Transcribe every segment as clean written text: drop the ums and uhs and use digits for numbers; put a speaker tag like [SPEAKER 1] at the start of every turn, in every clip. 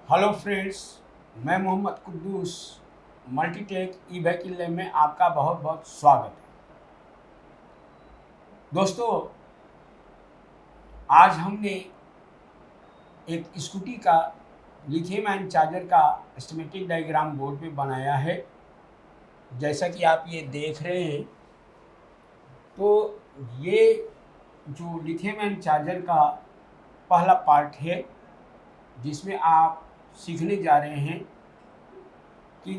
[SPEAKER 1] Hello friends, मैं Mohammad Quddus Multitech e vehicle lab में आपका बहुत बहुत स्वागत है। दोस्तों, आज हमने एक स्कूटी का लिथियम आयन चार्जर का स्कीमेटिक डायग्राम बोर्ड पे बनाया है। जैसा कि आप ये देख रहे हैं, तो ये जो लिथियम आयन चार्जर का पहला पार्ट है, जिसमें आप सीखने जा रहे हैं कि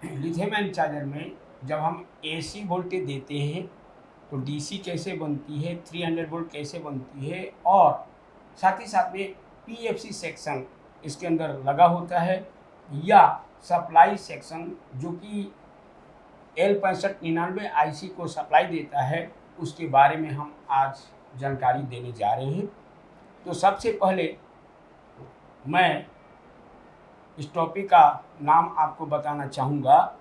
[SPEAKER 1] लिथियम आयन चार्जर में जब हम एसी वोल्टेज देते हैं तो डीसी कैसे बनती है, 300 वोल्ट कैसे बनती है, और साथ ही साथ में पीएफसी सेक्शन इसके अंदर लगा होता है या सप्लाई सेक्शन जो कि L6599 आईसी को सप्लाई देता है, उसके बारे में हम आज जानकारी देने जा रहे हैं। तो सबसे पहले मैं इस टॉपिक का नाम आपको बताना चाहूँगा।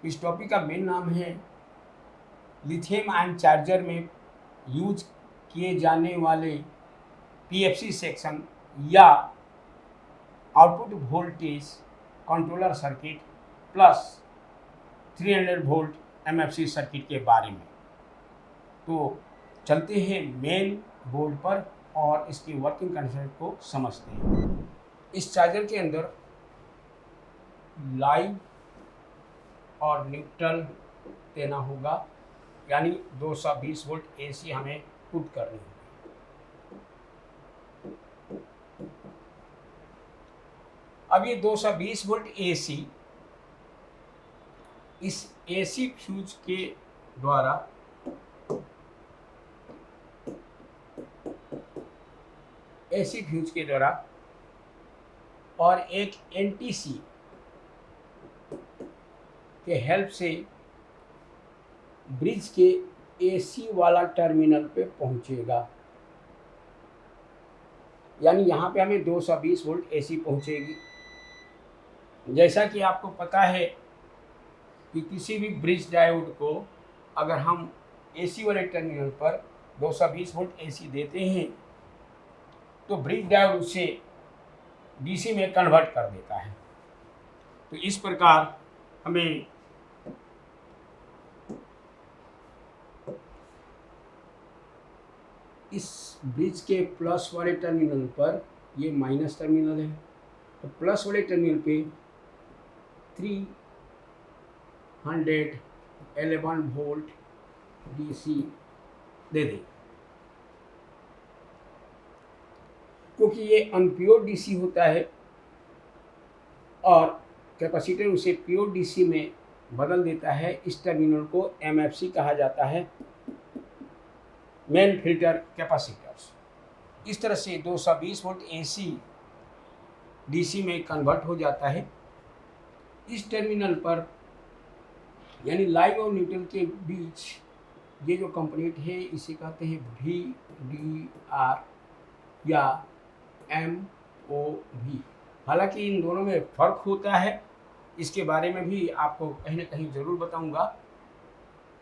[SPEAKER 1] इस टॉपिक का मेन नाम है लिथियम आयन चार्जर में यूज किए जाने वाले पीएफसी सेक्शन या output voltage controller circuit plus 300 volt MFC circuit के बारे में। तो चलते हैं मेन बोर्ड पर और इसकी वर्किंग कंसेप्ट को समझते हैं। इस चार्जर के अंदर लाइव और न्यूट्रल देना होगा, यानी 220 वोल्ट एसी हमें पुट करनी होगी। अब ये 220 वोल्ट एसी इस एसी फ्यूज के द्वारा और एक एनटीसी के हेल्प से ब्रिज के एसी वाला टर्मिनल पे पहुंचेगा। यानी यहाँ पे हमें 220 वोल्ट एसी पहुंचेगी। जैसा कि आपको पता है कि किसी भी ब्रिज डायोड को अगर हम एसी वाले टर्मिनल पर 220 वोल्ट एसी देते हैं तो ब्रिज डायोड उसे डीसी में कन्वर्ट कर देता है। तो इस प्रकार हमें इस ब्रिज के प्लस वाले टर्मिनल पर, ये माइनस टर्मिनल है, तो प्लस वाले टर्मिनल पे 311 वोल्ट डीसी दे दें, क्योंकि ये अनप्योर डीसी होता है और कैपेसिटर उसे प्योर डीसी में बदल देता है। इस टर्मिनल को एमएफसी कहा जाता है, मेन फिल्टर कैपेसिटर्स। इस तरह से 220 वोल्ट एसी डीसी में कन्वर्ट हो जाता है। इस टर्मिनल पर यानी लाइव और न्यूट्रल के बीच ये जो कंपोनेंट है इसे कहते हैं VDR या MOV। हालांकि इन दोनों में फ़र्क होता है, इसके बारे में भी आपको कहीं ना कहीं ज़रूर बताऊंगा।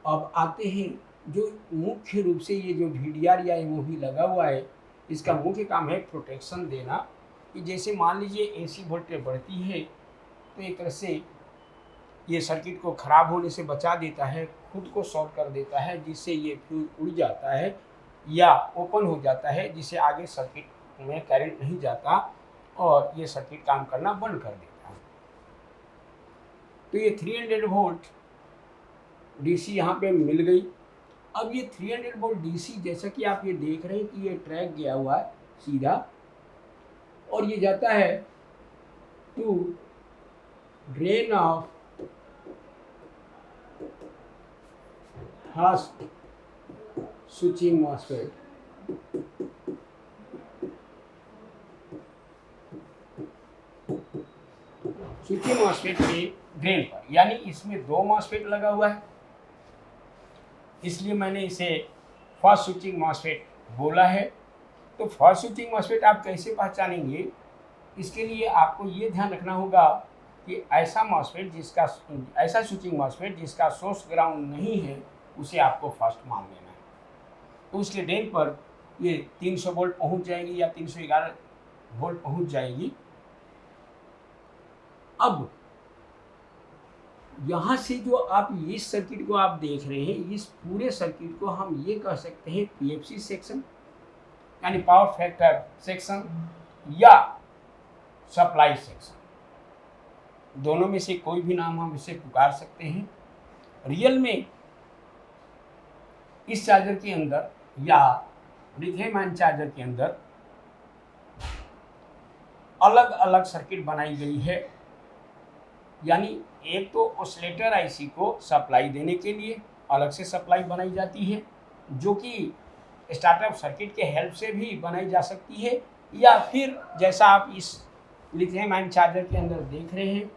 [SPEAKER 1] अब आते हैं जो मुख्य रूप से ये जो VDR या MOV लगा हुआ है, इसका मुख्य काम है प्रोटेक्शन देना। कि जैसे मान लीजिए एसी वोल्टेज बढ़ती है तो एक तरह से ये सर्किट को ख़राब होने से बचा देता है, खुद को शॉर्ट कर देता है, जिससे ये फ्यूज उड़ जाता है या ओपन हो जाता है, जिससे आगे सर्किट में करंट नहीं जाता और ये सर्किट काम करना बंद कर देता है। तो ये 300 वोल्ट डीसी यहाँ पे मिल गई। अब ये 300 वोल्ट डीसी, जैसा कि आप ये देख रहे हैं कि ये ट्रैक गया हुआ है सीधा और ये जाता है to drain of first switching MOSFET. Switching MOSFET के ड्रेन पर, यानी इसमें 2 मॉसफेट लगा हुआ है, इसलिए मैंने इसे फर्स्ट स्विचिंग मॉसफेट बोला है। तो फर्स्ट स्विचिंग मॉसफेट आप कैसे पहचानेंगे, इसके लिए आपको ये ध्यान रखना होगा कि ऐसा स्विचिंग मॉसफेट जिसका सोर्स ग्राउंड नहीं है उसे आपको फर्स्ट मान लेना है। तो उसके ड्रेन पर ये 300 वोल्ट पहुंच जाएगी या 311 वोल्ट पहुंच जाएगी। अब यहाँ से जो आप इस सर्किट को आप देख रहे हैं, इस पूरे सर्किट को हम ये कह सकते हैं पीएफसी सेक्शन यानी पावर फैक्टर सेक्शन या सप्लाई सेक्शन, दोनों में से कोई भी नाम हम इसे पुकार सकते हैं। रियल में इस चार्जर के अंदर या लिथियम आयन चार्जर के अंदर अलग अलग सर्किट बनाई गई है, यानी एक तो ऑसिलेटर आईसी को सप्लाई देने के लिए अलग से सप्लाई बनाई जाती है, जो कि स्टार्टअप सर्किट के हेल्प से भी बनाई जा सकती है, या फिर जैसा आप इस लिथियम आयन चार्जर के अंदर देख रहे हैं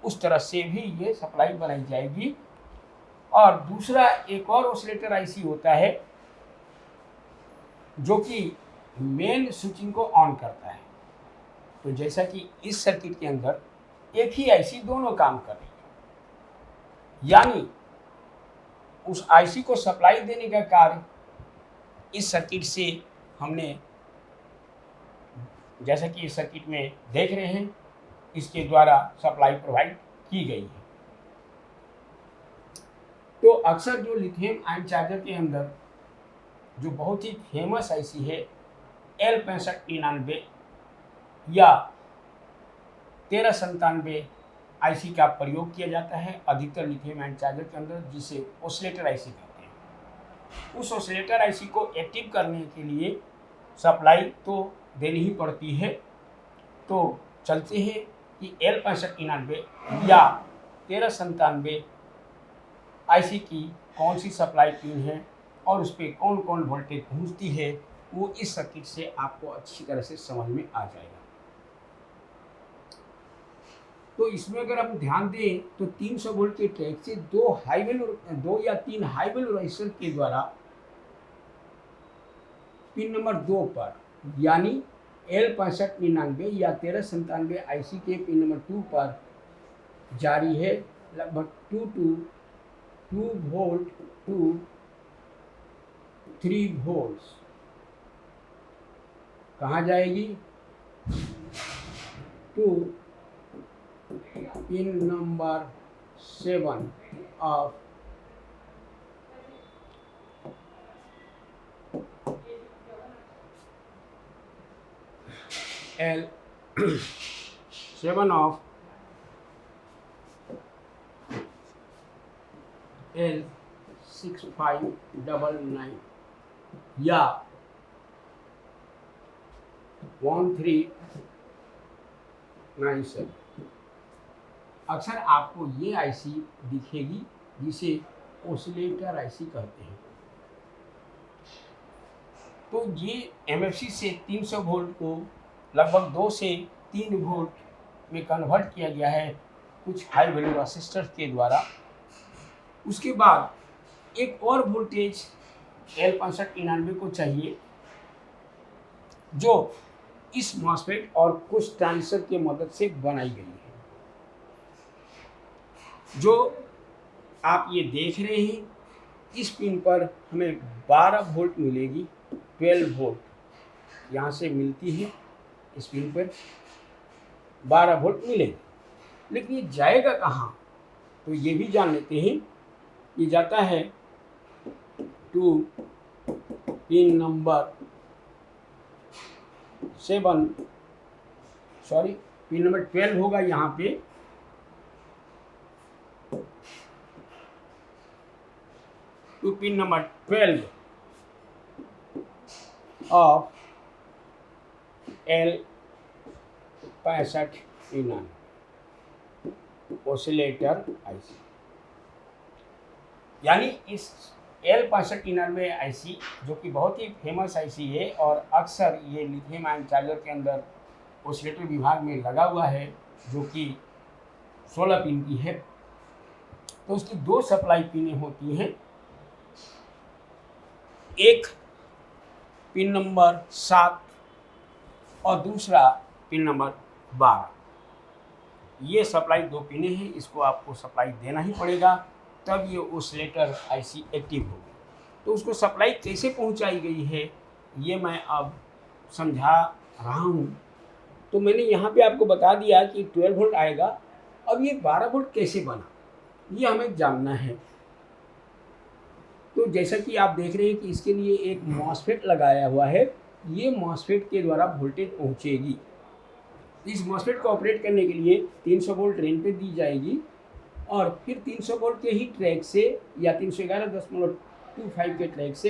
[SPEAKER 1] उस तरह से भी ये सप्लाई बनाई जाएगी। और दूसरा एक और ऑसिलेटर आईसी होता है जो कि मेन स्विचिंग को ऑन करता है। तो जैसा कि इस सर्किट के अंदर एक ही आईसी दोनों काम कर रही है, यानी उस आईसी को सप्लाई देने का कार्य इस सर्किट से हमने, जैसा कि इस सर्किट में देख रहे हैं, इसके द्वारा सप्लाई प्रोवाइड की गई है। तो अक्सर जो लिथियम आयन चार्जर के अंदर जो बहुत ही फेमस आईसी है L6599 या 1397 आईसी का प्रयोग किया जाता है अधिकतर लिथियम आयन चार्जर के अंदर, जिसे ऑसिलेटर आईसी कहते हैं। उस ऑसिलेटर आईसी को एक्टिव करने के लिए सप्लाई तो देनी ही पड़ती है। तो चलते हैं कि L6599 या 1397 आईसी की कौन सी सप्लाई पिन है और उस पर कौन कौन वोल्टेज पहुंचती है, वो इस सर्किट से आपको अच्छी तरह से समझ में आ जाएगा। तो इसमें अगर आप ध्यान दें तो 300 वोल्ट के ट्रैक से दो या तीन हाई वैल्यू रेजिस्टर के द्वारा पिन नंबर 2 पर, यानी L6599 या 1397 आईसी के पिन नंबर 2 पर जारी है लगभग 2 वोल्ट टू 3 वोल्ट। कहाँ जाएगी? To pin number 7 of L7 of L6599 या 1397। अक्सर आपको ये आईसी दिखेगी जिसे ऑसिलेटर आईसी कहते हैं। तो ये एमएफसी से 300 वोल्ट को लगभग 2 से 3 वोल्ट में कन्वर्ट किया गया है कुछ हाई वैल्यू रेसिस्टर्स के द्वारा। उसके बाद एक और वोल्टेज L6599 को चाहिए जो इस मॉसफेट और कुछ ट्रांजिस्टर की मदद से बनाई गई है। जो आप ये देख रहे हैं, इस पिन पर हमें 12 वोल्ट मिलेगी, 12 वोल्ट यहाँ से मिलती है, इस पिन पर 12 वोल्ट मिलेगी। लेकिन ये जाएगा कहाँ, तो ये भी जान लेते हैं। ये जाता है to pin number 7, sorry pin number 12 होगा यहाँ पे, to pin number 12 of L6599 oscillator IC. यानी इस L6599 आईसी जो कि बहुत ही फेमस आईसी है और अक्सर ये लिथियम आयन चार्जर के अंदर ऑसिलेटर विभाग में लगा हुआ है, जो कि 16 पिन की है। तो उसकी 2 सप्लाई पिनें होती हैं, एक पिन नंबर 7 और दूसरा पिन नंबर 12। ये सप्लाई 2 पिनें हैं, इसको आपको सप्लाई देना ही पड़ेगा, तब ये ऑसिलेटर आईसी एक्टिव होगी। तो उसको सप्लाई कैसे पहुंचाई गई है ये मैं अब समझा रहा हूँ। तो मैंने यहाँ पे आपको बता दिया कि 12 वोल्ट आएगा अब ये 12 वोल्ट कैसे बना, ये हमें जानना है। तो जैसा कि आप देख रहे हैं कि इसके लिए एक मॉसफेट लगाया हुआ है, ये मॉसफेट के द्वारा वोल्टेज पहुंचेगी। इस मॉसफेट को ऑपरेट करने के लिए 300 वोल्ट रेंज पे दी जाएगी और फिर 300 वोल्ट के ही ट्रैक से या 311.25 के ट्रैक से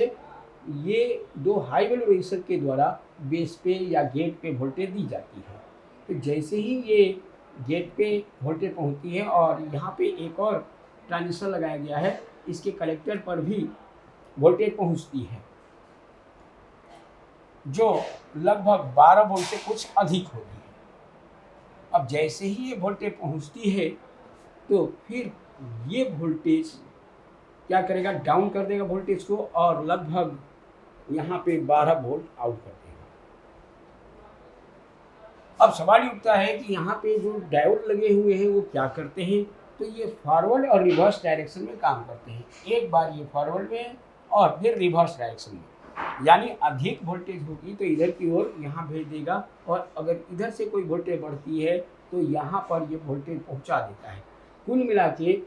[SPEAKER 1] ये दो हाई वैल्यू रेजिस्टर के द्वारा बेस पे या गेट पे वोल्टेज दी जाती है। तो जैसे ही ये गेट पे वोल्टेज पहुंचती है और यहाँ पे एक और ट्रांजिस्टर लगाया गया है, इसके कलेक्टर पर भी वोल्टेज पहुंचती है जो लगभग 12 वोल्ट से कुछ अधिक होती है। अब जैसे ही ये वोल्टेज पहुंचती है तो फिर ये वोल्टेज क्या करेगा, डाउन कर देगा वोल्टेज को और लगभग यहाँ पे 12 वोल्ट आउट कर देगा। अब सवाल ये उठता है कि यहाँ पे जो डायोड लगे हुए हैं वो क्या करते हैं, तो ये फॉरवर्ड और रिवर्स डायरेक्शन में काम करते हैं। एक बार ये फॉरवर्ड में और फिर रिवर्स डायरेक्शन में, यानी अधिक वोल्टेज होगी तो इधर की ओर यहाँ भेज देगा और अगर इधर से कोई वोल्टेज बढ़ती है तो यहाँ पर ये वोल्टेज पहुँचा देता है। कुल मिला के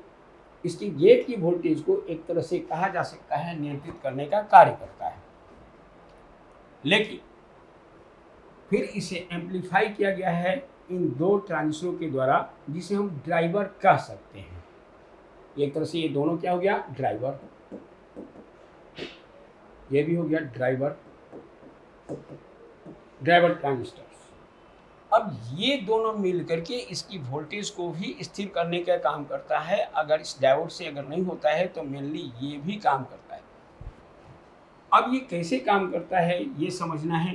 [SPEAKER 1] इसकी गेट की वोल्टेज को एक तरह से कहा जा सकता है नियंत्रित करने का कार्य करता है। लेकिन फिर इसे एम्पलीफाई किया गया है इन दो ट्रांजिस्टरों के द्वारा, जिसे हम ड्राइवर कह सकते हैं। एक तरह से ये दोनों क्या हो गया, ड्राइवर, ये भी हो गया ड्राइवर ट्रांजिस्टर। अब ये दोनों मिल करके इसकी वोल्टेज को भी स्थिर करने का काम करता है। अगर इस डायोड से अगर नहीं होता है तो मेनली ये भी काम करता है। अब ये कैसे काम करता है ये समझना है।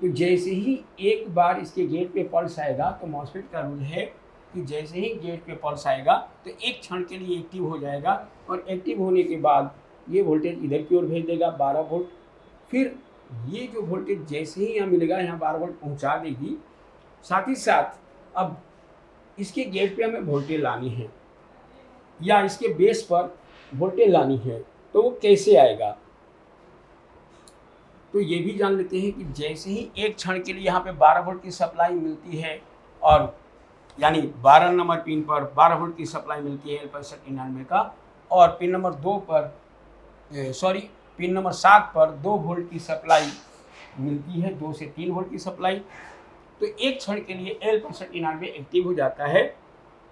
[SPEAKER 1] तो जैसे ही एक बार इसके गेट पे पल्स आएगा, तो मॉसफेट का रूल है कि जैसे ही गेट पे पल्स आएगा तो एक क्षण के लिए एक्टिव हो जाएगा और एक्टिव होने के बाद ये वोल्टेज इधर की ओर भेज देगा 12 वोल्ट। फिर ये जो वोल्टेज जैसे ही यहाँ मिलेगा, यहाँ 12 वोल्ट पहुँचा देगी। साथ ही साथ अब इसके गेट पे हमें वोल्टेज लानी है या इसके बेस पर वोल्टेज लानी है, तो वो कैसे आएगा, तो ये भी जान लेते हैं कि जैसे ही एक क्षण के लिए यहाँ पे 12 वोल्ट की सप्लाई मिलती है और यानी 12 नंबर पिन पर 12 वोल्ट की सप्लाई मिलती है L6599 का, और पिन नंबर 2 पर पिन नंबर 7 पर 2 वोल्ट की सप्लाई मिलती है, 2 से 3 वोल्ट की सप्लाई। तो एक क्षण के लिए L6599 एक्टिव हो जाता है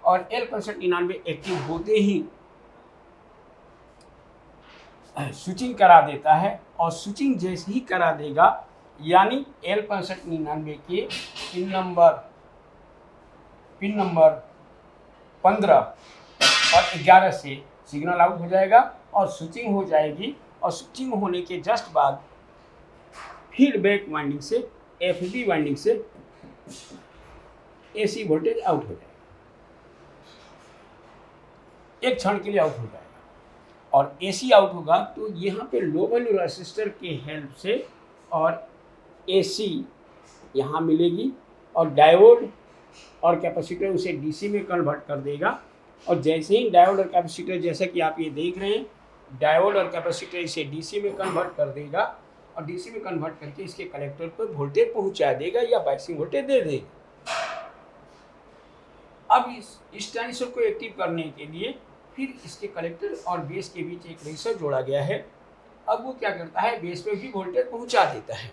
[SPEAKER 1] और L6599 एक्टिव होते ही स्विचिंग करा देता है और स्विचिंग जैसे ही करा देगा, यानी L6599 के पिन नंबर 15 और 11 से सिग्नल आउट हो जाएगा और स्विचिंग हो जाएगी। और स्विचिंग होने के जस्ट बाद फीडबैक वाइंडिंग से FB वाइंडिंग से AC वोल्टेज आउट हो जाएगा, एक क्षण के लिए आउट हो जाएगा। और AC आउट होगा तो यहाँ पे लो वैल्यू रेसिस्टर के हेल्प से और AC यहाँ मिलेगी और डायोड और कैपेसिटर उसे DC में कन्वर्ट कर देगा। और जैसे ही डायोड और कैपेसिटर, जैसा कि आप ये देख रहे हैं, डायोड और कैपेसिटर इसे DC में कन्वर्ट कर देगा और DC में कन्वर्ट करके इसके कलेक्टर पर वोल्टेज पहुंचा देगा या बाइसिंग वोल्टेज दे देगा। अब इस ट्रांजिस्टर को एक्टिव करने के लिए फिर इसके कलेक्टर और बेस के बीच एक रेजिस्टर जोड़ा गया है। अब वो क्या करता है, बेस पे भी वोल्टेज पहुंचा देता है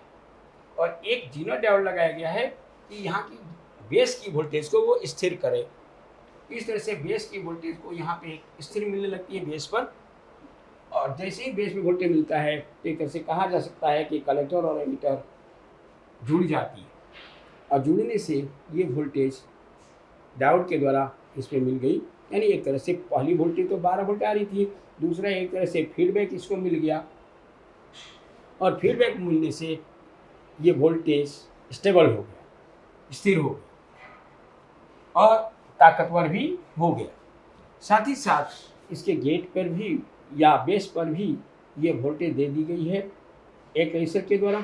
[SPEAKER 1] और एक जीरो डायोड लगाया गया है कि यहाँ की बेस की वोल्टेज को वो स्थिर करे। इस तरह से बेस की वोल्टेज को यहाँ पे स्थिर मिलने लगती है बेस पर, और जैसे ही बेस में वोल्टेज मिलता है तो एक तरह से कहा जा सकता है कि कलेक्टर और एमिटर जुड़ जाती है और जुड़ने से ये वोल्टेज डायोड के द्वारा इस पर मिल गई। यानी एक तरह से पहली वोल्टेज तो 12 वोल्ट आ रही थी, दूसरा एक तरह से फीडबैक इसको मिल गया और फीडबैक मिलने से ये वोल्टेज स्टेबल हो गया, स्थिर हो गया और ताकतवर भी हो गया। साथ ही साथ इसके गेट पर भी या बेस पर भी ये वोल्टेज दे दी गई है एक रेजिस्टर के द्वारा,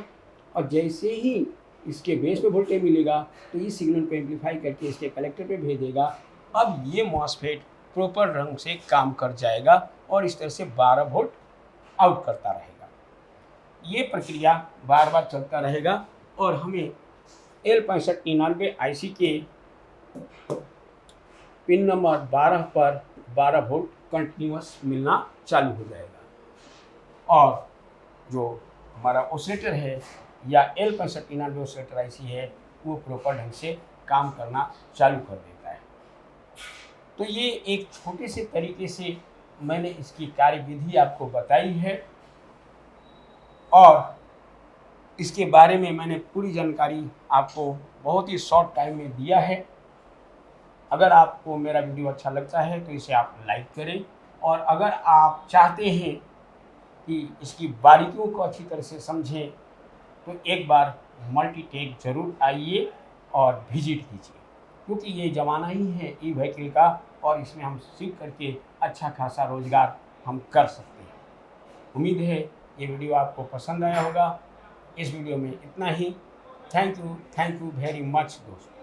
[SPEAKER 1] और जैसे ही इसके बेस पे वोल्टेज मिलेगा तो इस सिग्नल को एम्पलीफाई करके इसके कलेक्टर पे भेजेगा। अब ये मॉसफेट प्रॉपर रंग से काम कर जाएगा और इस तरह से 12 वोल्ट आउट करता रहेगा। ये प्रक्रिया बार बार चलता रहेगा और हमें L6599 IC के पिन नंबर 12 पर 12 वोल्ट कंटिन्यूस मिलना चालू हो जाएगा। और जो हमारा ऑसिलेटर है या L6599 ऑसिलेटर आईसी है वो प्रॉपर ढंग से काम करना चालू कर देता है। तो ये एक छोटे से तरीके से मैंने इसकी कार्यविधि आपको बताई है और इसके बारे में मैंने पूरी जानकारी आपको बहुत ही शॉर्ट टाइम में दिया है। अगर आपको मेरा वीडियो अच्छा लगता है तो इसे आप लाइक करें, और अगर आप चाहते हैं कि इसकी बारीकियों को अच्छी तरह से समझें तो एक बार मल्टीटेक ज़रूर आइए और विजिट कीजिए, क्योंकि ये ज़माना ही है ई व्हीकल का और इसमें हम सीख करके अच्छा खासा रोज़गार हम कर सकते हैं। उम्मीद है ये वीडियो आपको पसंद आया होगा। इस वीडियो में इतना ही। थैंक यू वेरी मच दोस्तों।